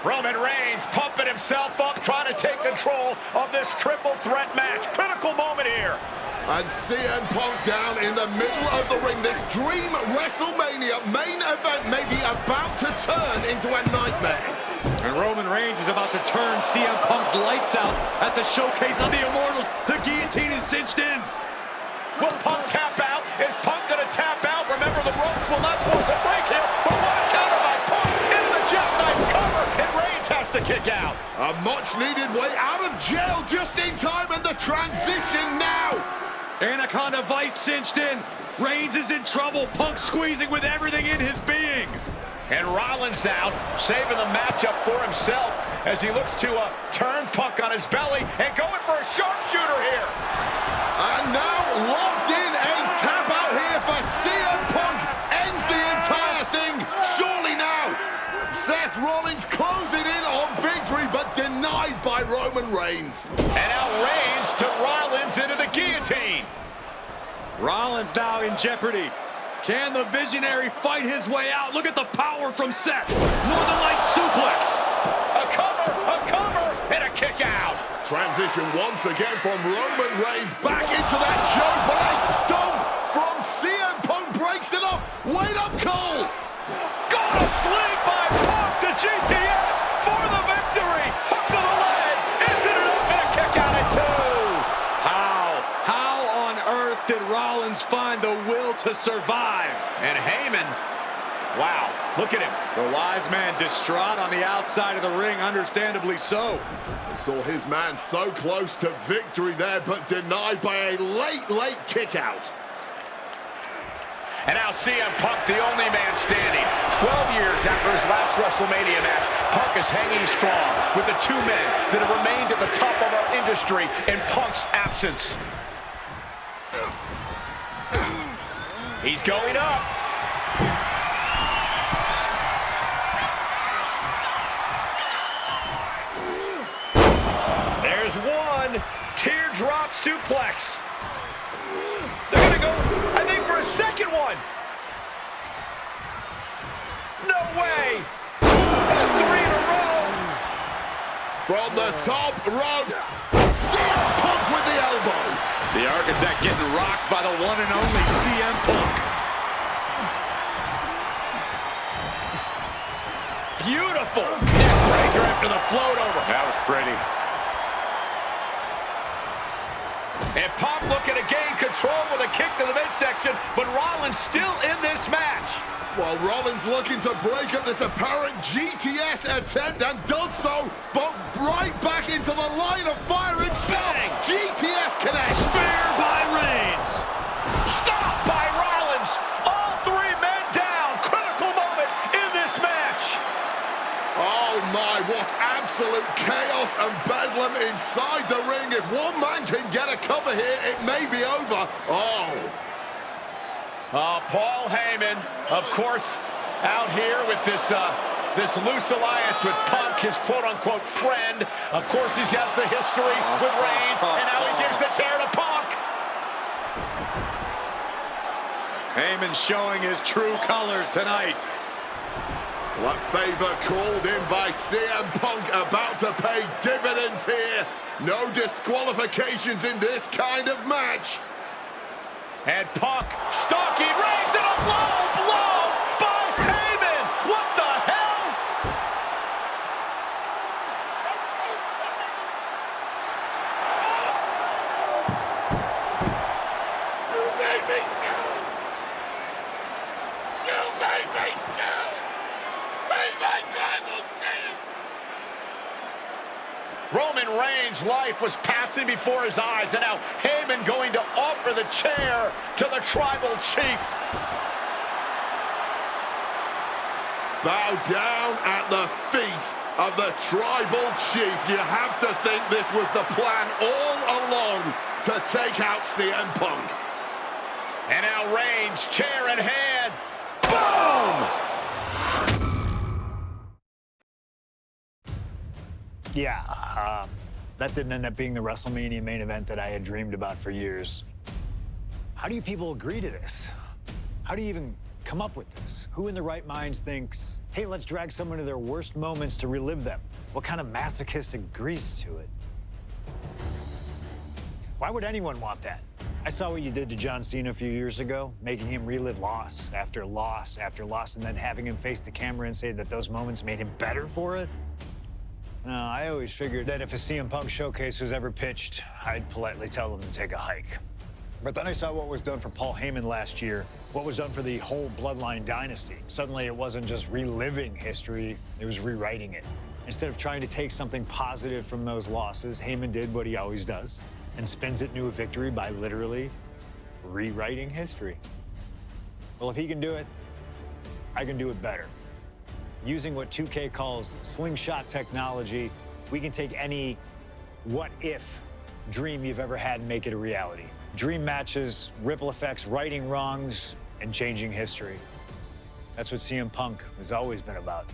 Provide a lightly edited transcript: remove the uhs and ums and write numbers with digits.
Roman Reigns pumping himself up, trying to take control of this triple threat match. Critical moment here. And CM Punk down in the middle of the ring. This dream WrestleMania main event may be about to turn into a nightmare. And Roman Reigns is about to turn CM Punk's lights out at the showcase of the Immortals. The guillotine is cinched in. Will Punk tap out? Is Punk going to tap out? Remember, the ropes will not force a break here. But what a counter by Punk into the jackknife cover. And Reigns has to kick out. A much-needed way out of jail just in time, and the transition now. Anaconda Vice cinched in. Reigns is in trouble. Punk squeezing with everything in his being. And Rollins now saving the matchup for himself as he looks to turn Punk on his belly and going for a sharpshooter here. And now locked in, a tap out here for CM Punk. Ends the entire thing, surely now. Seth Rollins closing in on victory, but denied by Roman Reigns. And now Reigns to Rollins into the guillotine. Rollins now in jeopardy. Can the Visionary fight his way out? Look at the power from Seth. Northern Light suplex. A cover, and a kick out. Transition once again from Roman Reigns back into that choke, but a stomp from CM Punk breaks it up. Wait up, Cole. Got a sling by Punk to GTS for the victory. Hook to the leg. Is it enough? And a kick out at two. How on earth did Rollins find the will to survive? And Heyman, wow, look at him. The wise man distraught on the outside of the ring, understandably so. Saw his man so close to victory there, but denied by a late kick out. And now CM Punk, the only man standing. 12 years after his last WrestleMania match, Punk is hanging strong with the two men that have remained at the top of our industry in Punk's absence. He's going up. There's one. Teardrop suplex. They're going to go, I think, for a second one. No way. And three in a row. From the top rope, CM Punk with the elbow. The Architect getting rocked by the one and only CM Punk. Beautiful. Neck breaker after the float over. That was pretty. And Punk looking to gain control with a kick to the midsection, but Rollins still in this match. While Rollins looking to break up this apparent GTS attempt, and does so, but right back into the line of fire himself. Bang. GTS connects. Spear by Reigns. Stop by Rollins. All three men down. Critical moment in this match. Oh my, what absolute chaos and bedlam inside the ring. If one man can get a cover here, it may be over. Paul Heyman, of course, out here with this loose alliance with Punk, his quote-unquote friend. Of course, he has the history with Reigns, and now he gives the tear to Punk. Heyman showing his true colors tonight. That favor called in by CM Punk about to pay dividends here. No disqualifications in this kind of match. And Punk stalking Reigns, and a low blow by Heyman. What the hell? You made me go. You made me go. Made my tribal team. Roman Reigns' life was passing before his eyes, and now Heyman going to offer the chair to the tribal chief. Bow down at the feet of the tribal chief. You have to think this was the plan all along to take out CM Punk. And now Reigns, chair in hand. Boom! Yeah, that didn't end up being the WrestleMania main event that I had dreamed about for years. How do you people agree to this? How do you even come up with this? Who in their right minds thinks, hey, let's drag someone to their worst moments to relive them? What kind of masochistic grease to it? Why would anyone want that? I saw what you did to John Cena a few years ago, making him relive loss after loss after loss, and then having him face the camera and say that those moments made him better for it. No, I always figured that if a CM Punk showcase was ever pitched, I'd politely tell them to take a hike. But then I saw what was done for Paul Heyman last year, what was done for the whole Bloodline dynasty. Suddenly it wasn't just reliving history, it was rewriting it. Instead of trying to take something positive from those losses, Heyman did what he always does and spins it into a victory by literally rewriting history. Well, if he can do it, I can do it better. Using what 2K calls slingshot technology, we can take any what-if dream you've ever had and make it a reality. Dream matches, ripple effects, righting wrongs, and changing history. That's what CM Punk has always been about.